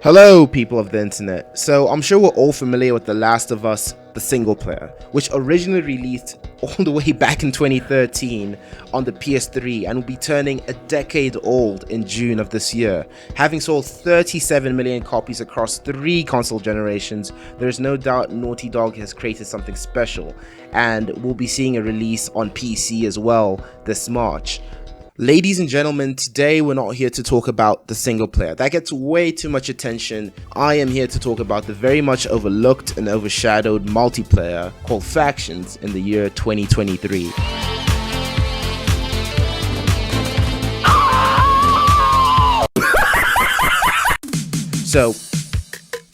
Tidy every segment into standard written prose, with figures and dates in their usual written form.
Hello, people of the internet. So I'm sure we're all familiar with The Last of Us, the single player, which originally released all the way back in 2013 on the PS3 and will be turning a decade old in June of this year. Having sold 37 million copies across 3 console generations, there is no doubt Naughty Dog has created something special, and we'll be seeing a release on PC as well this March. Ladies and gentlemen, today we're not here to talk about the single player. That gets way too much attention. I am here to talk about the very much overlooked and overshadowed multiplayer called Factions in the year 2023. So,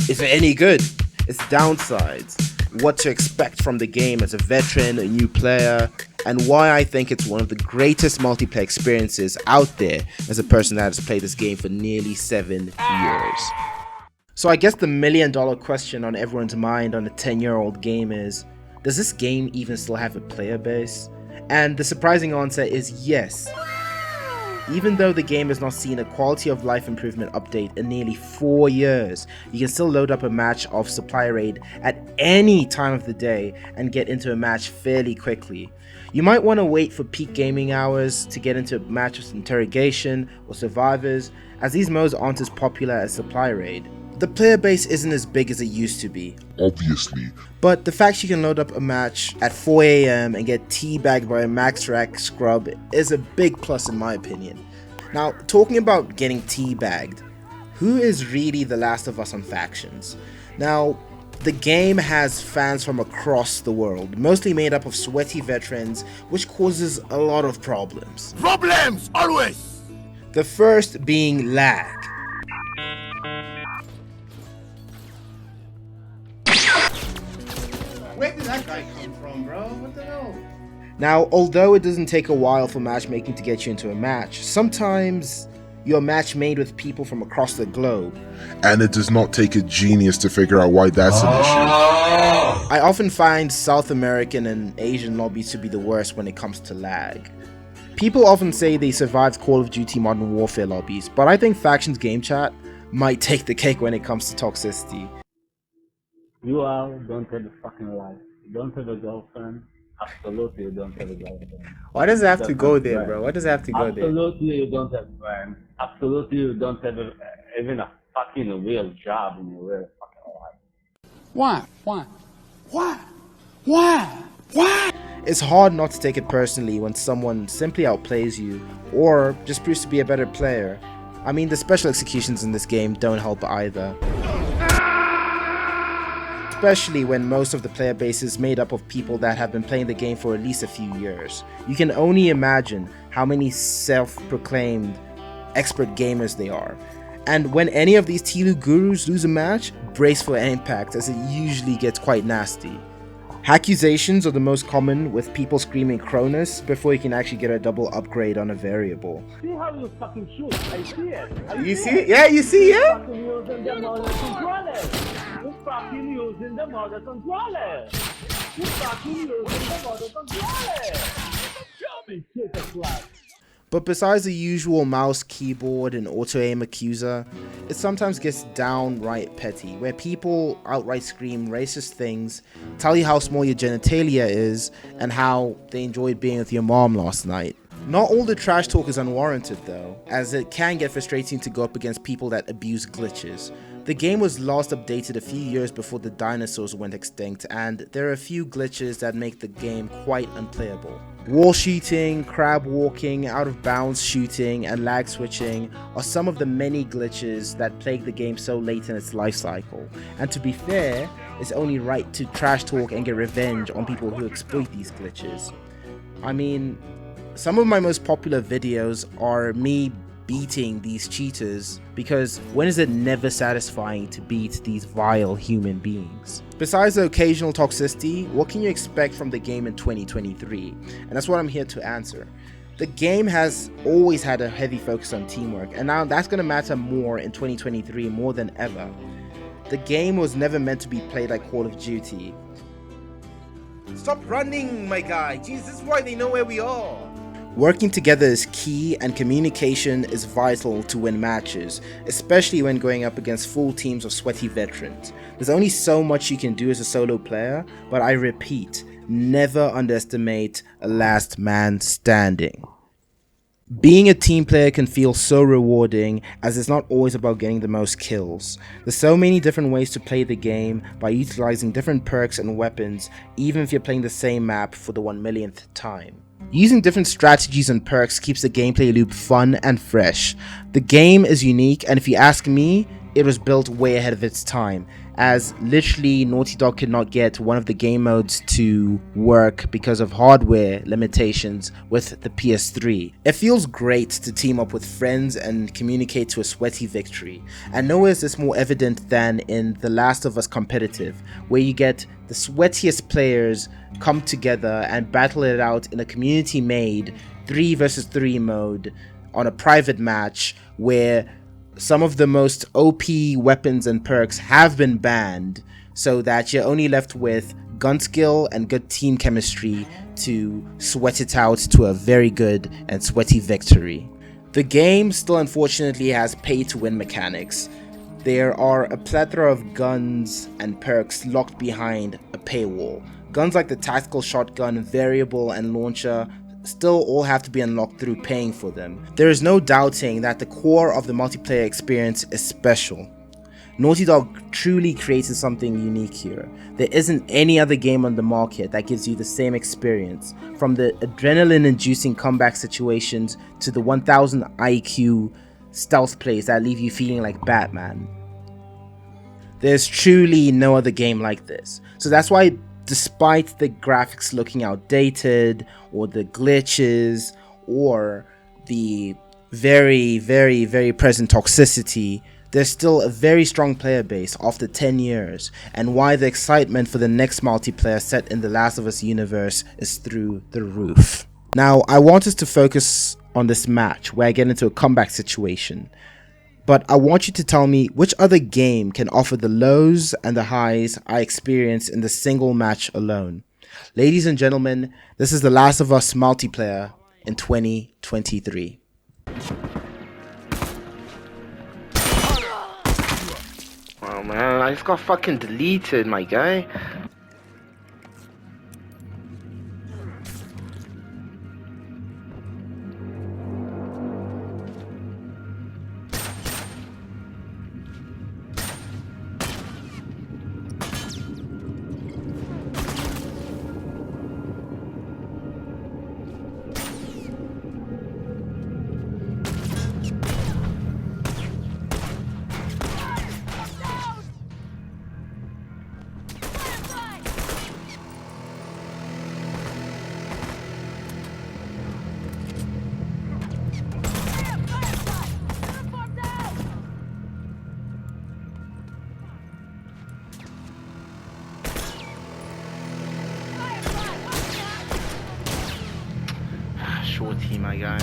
is it any good? Its downsides, what to expect from the game as a veteran, a new player, and why I think it's one of the greatest multiplayer experiences out there as a person that has played this game for nearly 7 years. So I guess the $1 million question on everyone's mind on a 10-year-old game is, does this game even still have a player base? And the surprising answer is yes. Even though the game has not seen a quality of life improvement update in nearly 4 years, you can still load up a match of Supply Raid at any time of the day and get into a match fairly quickly. You might want to wait for peak gaming hours to get into a match with Interrogation or Survivors, as these modes aren't as popular as Supply Raid. The player base isn't as big as it used to be, obviously, but the fact you can load up a match at 4 AM and get teabagged by a max rank scrub is a big plus in my opinion. Now, talking about getting teabagged, who is really The Last of Us on Factions? Now, the game has fans from across the world, mostly made up of sweaty veterans, which causes a lot of problems. Problems, always! The first being lag. Where did that guy come from, bro? What the hell? Now, although it doesn't take a while for matchmaking to get you into a match, sometimes you're match made with people from across the globe. And it does not take a genius to figure out why that's an issue. I often find South American and Asian lobbies to be the worst when it comes to lag. People often say they survived Call of Duty Modern Warfare lobbies, but I think Factions game chat might take the cake when it comes to toxicity. You don't have a fucking life. You don't have a girlfriend. Absolutely, you don't have a girlfriend. Why does it have to go there, bro? Why does it have to go there? Absolutely, you don't have friends. Absolutely, you don't have even a fucking real job in your real fucking life. Why? It's hard not to take it personally when someone simply outplays you, or just proves to be a better player. I mean, the special executions in this game don't help either. Especially when most of the player base is made up of people that have been playing the game for at least a few years. You can only imagine how many self-proclaimed expert gamers they are. And when any of these Tilu gurus lose a match, brace for impact, as it usually gets quite nasty. Accusations are the most common, with people screaming Cronus before you can actually get a double upgrade on a variable. See how you fucking shoot? I see it. You see it? Yeah, you see it? You're fucking using them all as controllers. You're fucking using them all as controllers. You're fucking using them all as controllers. Show me shit as well. But besides the usual mouse, keyboard, and auto-aim accuser, it sometimes gets downright petty, where people outright scream racist things, tell you how small your genitalia is, and how they enjoyed being with your mom last night. Not all the trash talk is unwarranted though, as it can get frustrating to go up against people that abuse glitches. The game was last updated a few years before the dinosaurs went extinct, and there are a few glitches that make the game quite unplayable. Wall shooting, crab walking, out of bounds shooting, and lag switching are some of the many glitches that plague the game so late in its life cycle. And to be fair, it's only right to trash talk and get revenge on people who exploit these glitches. I mean, some of my most popular videos are me beating these cheaters, because when is it never satisfying to beat these vile human beings? Besides the occasional toxicity, what can you expect from the game in 2023? And that's what I'm here to answer. The game has always had a heavy focus on teamwork, and now that's going to matter more in 2023 more than ever. The game was never meant to be played like Call of Duty. Stop running, my guy. Jeez, this is why they know where we are. Working together is key, and communication is vital to win matches, especially when going up against full teams of sweaty veterans. There's only so much you can do as a solo player, but I repeat, never underestimate a last man standing. Being a team player can feel so rewarding, as it's not always about getting the most kills. There's so many different ways to play the game by utilizing different perks and weapons, even if you're playing the same map for the 1 millionth time. Using different strategies and perks keeps the gameplay loop fun and fresh. The game is unique, and if you ask me, it was built way ahead of its time, as literally Naughty Dog could not get one of the game modes to work because of hardware limitations with the PS3. It feels great to team up with friends and communicate to a sweaty victory, and nowhere is this more evident than in The Last of Us Competitive, where you get the sweatiest players come together and battle it out in a community-made 3 versus 3 mode on a private match where some of the most OP weapons and perks have been banned, so that you're only left with gun skill and good team chemistry to sweat it out to a very good and sweaty victory. The game still unfortunately has pay to win mechanics. There are a plethora of guns and perks locked behind a paywall. Guns like the tactical shotgun, variable, and launcher still all have to be unlocked through paying for them. There is no doubting that the core of the multiplayer experience is special. Naughty Dog truly created something unique here. There isn't any other game on the market that gives you the same experience, from the adrenaline-inducing comeback situations to the 1000 IQ stealth plays that leave you feeling like Batman. There's truly no other game like this. So that's why, despite the graphics looking outdated, or the glitches, or the very present toxicity, there's still a very strong player base after 10 years, and why the excitement for the next multiplayer set in the Last of Us universe is through the roof. Now, I want us to focus on this match where I get into a comeback situation, but I want you to tell me which other game can offer the lows and the highs I experienced in the single match alone. Ladies and gentlemen, this is The Last of Us multiplayer in 2023. Oh man, I just got fucking deleted, my guy. Shorty, my guy.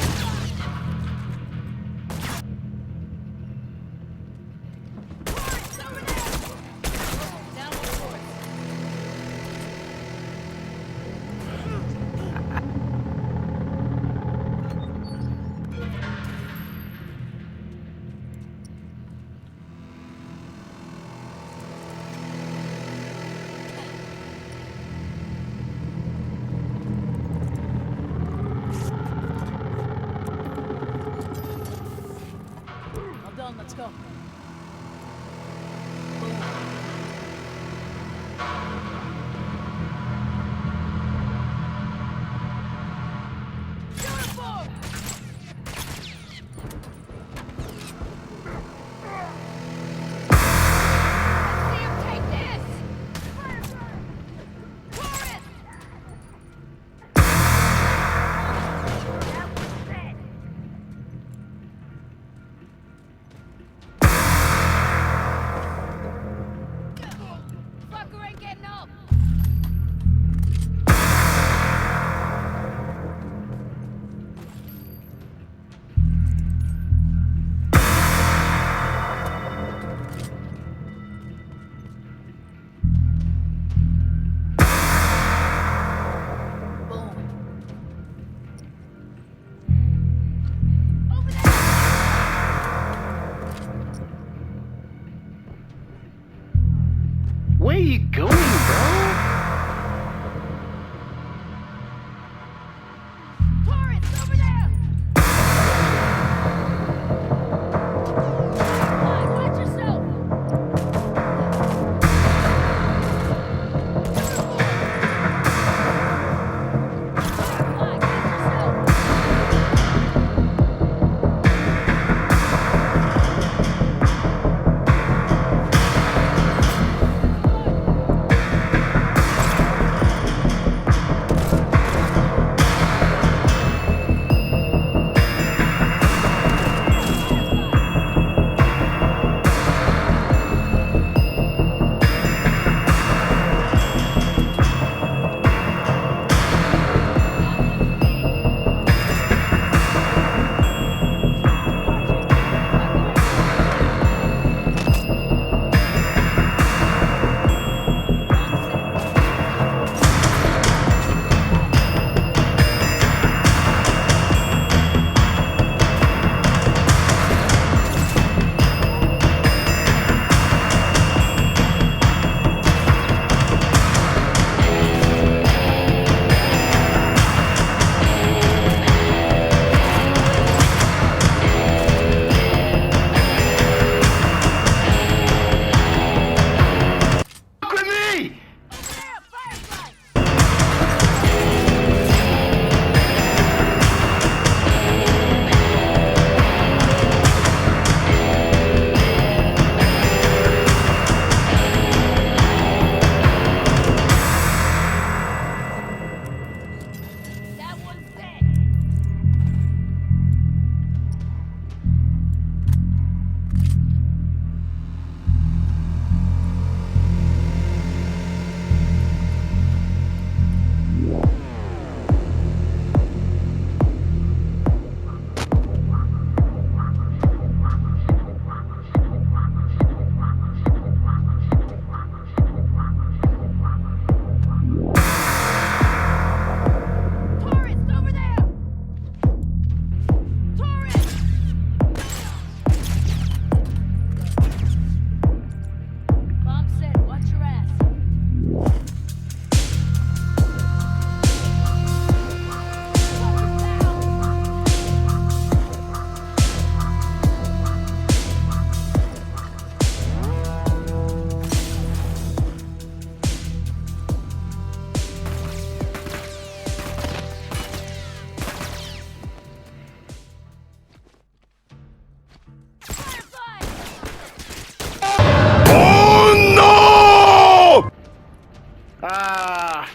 you going, bro?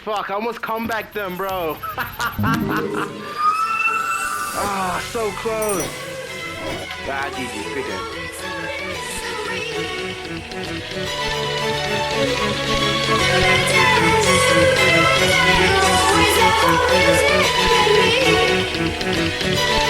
Fuck, I almost come back them, bro. Ah, so close. Ah, GG, good game.